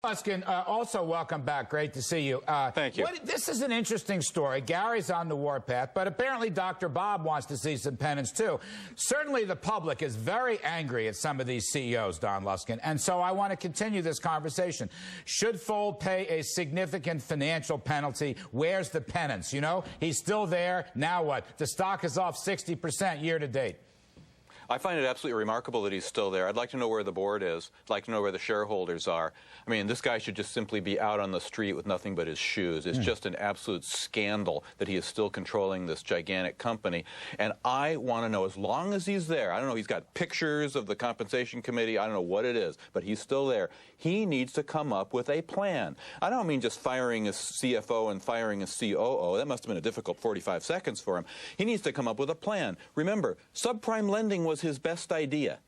Luskin, also welcome back. Great to see you. Thank you. This is an interesting story. Gary's on the warpath, but apparently Dr. Bob wants to see some penance, too. Certainly the public is very angry at some of these CEOs, Don Luskin, and so I want to continue this conversation. Should Fold pay a significant financial penalty? Where's the penance? You know, he's still there. Now what? The stock is off 60% year to date. I find it absolutely remarkable that he's still there. I'd like to know where the board is. I'd like to know where the shareholders are. I mean, this guy should just simply be out on the street with nothing but his shoes. It's just an absolute scandal that he is still controlling this gigantic company. And I want to know, as long as he's there, I don't know, he's got pictures of the compensation committee, I don't know what it is, but he's still there. He needs to come up with a plan. I don't mean just firing his CFO and firing his COO. That must have been a difficult 45 seconds for him. He needs to come up with a plan. Remember, subprime lending was his best idea.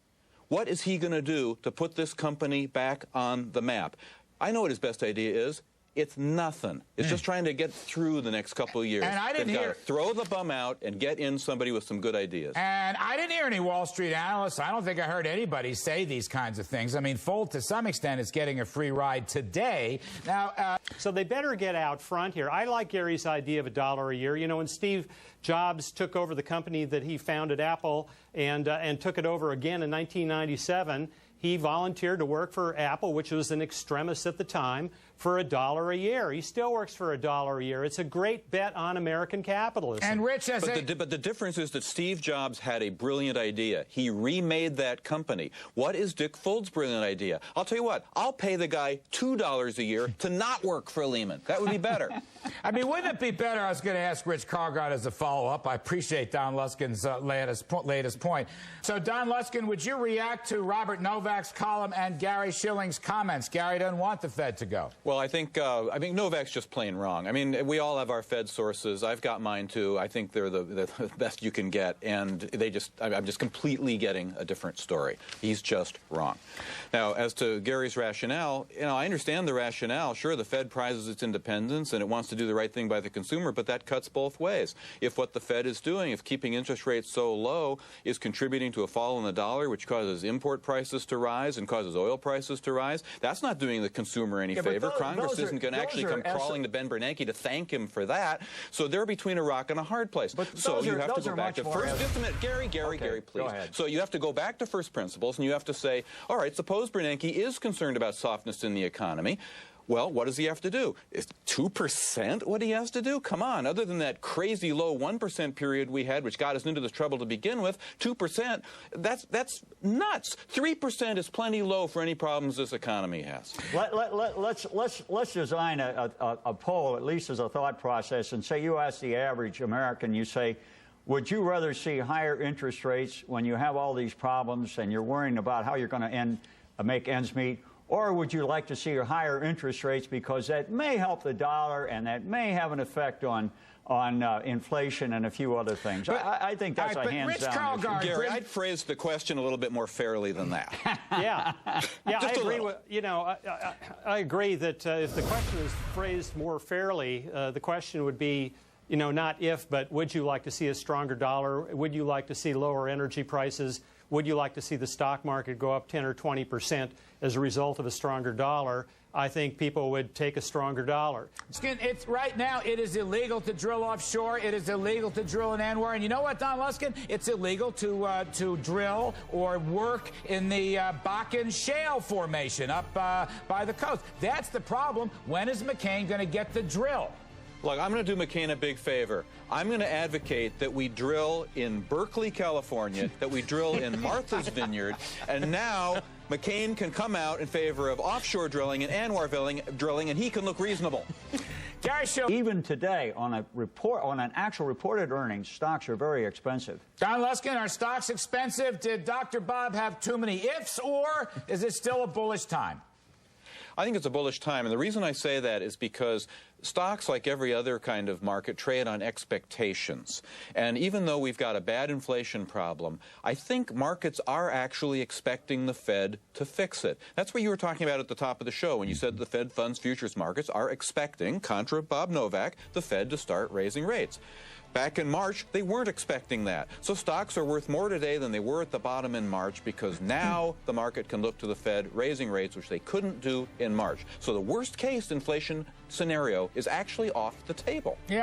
What is he going to do to put this company back on the map? I know what his best idea is. It's nothing. It's just trying to get through the next couple of years. And I didn't hear... Throw the bum out and get in somebody with some good ideas. And I didn't hear any Wall Street analysts. I don't think I heard anybody say these kinds of things. I mean, Fold, to some extent, is getting a free ride today. Now, so they better get out front here. I like Gary's idea of $1 a year. You know, when Steve Jobs took over the company that he founded, Apple, and took it over again in 1997, he volunteered to work for Apple, which was an extremist at the time, for $1 a year. He still works for $1 a year. It's a great bet on American capitalism. And Rich, but the difference is that Steve Jobs had a brilliant idea. He remade that company. What is Dick Fold's brilliant idea? I'll tell you what, I'll pay the guy $2 a year to not work for Lehman. That would be better. I mean, wouldn't it be better? I was going to ask Rich Cargott as a follow-up. I appreciate Don Luskin's latest point. So, Don Luskin, would you react to Robert Novak's column and Gary Schilling's comments? Gary doesn't want the Fed to go. Well, I think Novak's just plain wrong. I mean, we all have our Fed sources. I've got mine, too. I think they're the best you can get, and I'm just completely getting a different story. He's just wrong. Now, as to Gary's rationale, you know, I understand the rationale. Sure, the Fed prizes its independence, and it wants to do the right thing by the consumer, but that cuts both ways. If what the Fed is doing, if keeping interest rates so low, is contributing to a fall in the dollar, which causes import prices to rise and causes oil prices to rise, that's not doing the consumer any favor. Congress isn't going to actually come crawling to Ben Bernanke to thank him for that. So they're between a rock and a hard place. So you have to go back to first. Just a minute, Gary, please. So you have to go back to first principles, and you have to say, all right, suppose Bernanke is concerned about softness in the economy. Well, what does he have to do? Is 2% what he has to do? Come on. Other than that crazy low 1% period we had, which got us into this trouble to begin with, 2%, that's nuts. 3% is plenty low for any problems this economy has. Let's design a poll, at least as a thought process, and say you ask the average American, you say, would you rather see higher interest rates when you have all these problems and you're worrying about how you're going to make ends meet? Or would you like to see higher interest rates because that may help the dollar and that may have an effect on inflation and a few other things? I think that's a hands-down issue. Gary, I'd phrase the question a little bit more fairly than that. Yeah, I agree with, you know, I agree that if the question is phrased more fairly, the question would be, you know, not if, but would you like to see a stronger dollar? Would you like to see lower energy prices? Would you like to see the stock market go up 10 or 20% as a result of a stronger dollar? I think people would take a stronger dollar. It's right now, it is illegal to drill offshore. It is illegal to drill in Anwar. And you know what, Don Luskin? It's illegal to drill or work in the Bakken Shale Formation up by the coast. That's the problem. When is McCain going to get the drill? Look, I'm going to do McCain a big favor. I'm going to advocate that we drill in Berkeley, California, that we drill in Martha's Vineyard, and now McCain can come out in favor of offshore drilling and Anwar drilling, and he can look reasonable. Gary Schilling. Even today, on an actual reported earnings, stocks are very expensive. Don Luskin, are stocks expensive? Did Dr. Bob have too many ifs, or is it still a bullish time? I think it's a bullish time, and the reason I say that is because stocks, like every other kind of market, trade on expectations. And even though we've got a bad inflation problem, I think markets are actually expecting the Fed to fix it. That's what you were talking about at the top of the show when you said the Fed funds futures markets are expecting, contra Bob Novak, the Fed to start raising rates. Back in March, they weren't expecting that. So stocks are worth more today than they were at the bottom in March because now the market can look to the Fed raising rates, which they couldn't do in March. So the worst case inflation scenario is actually off the table. Yeah.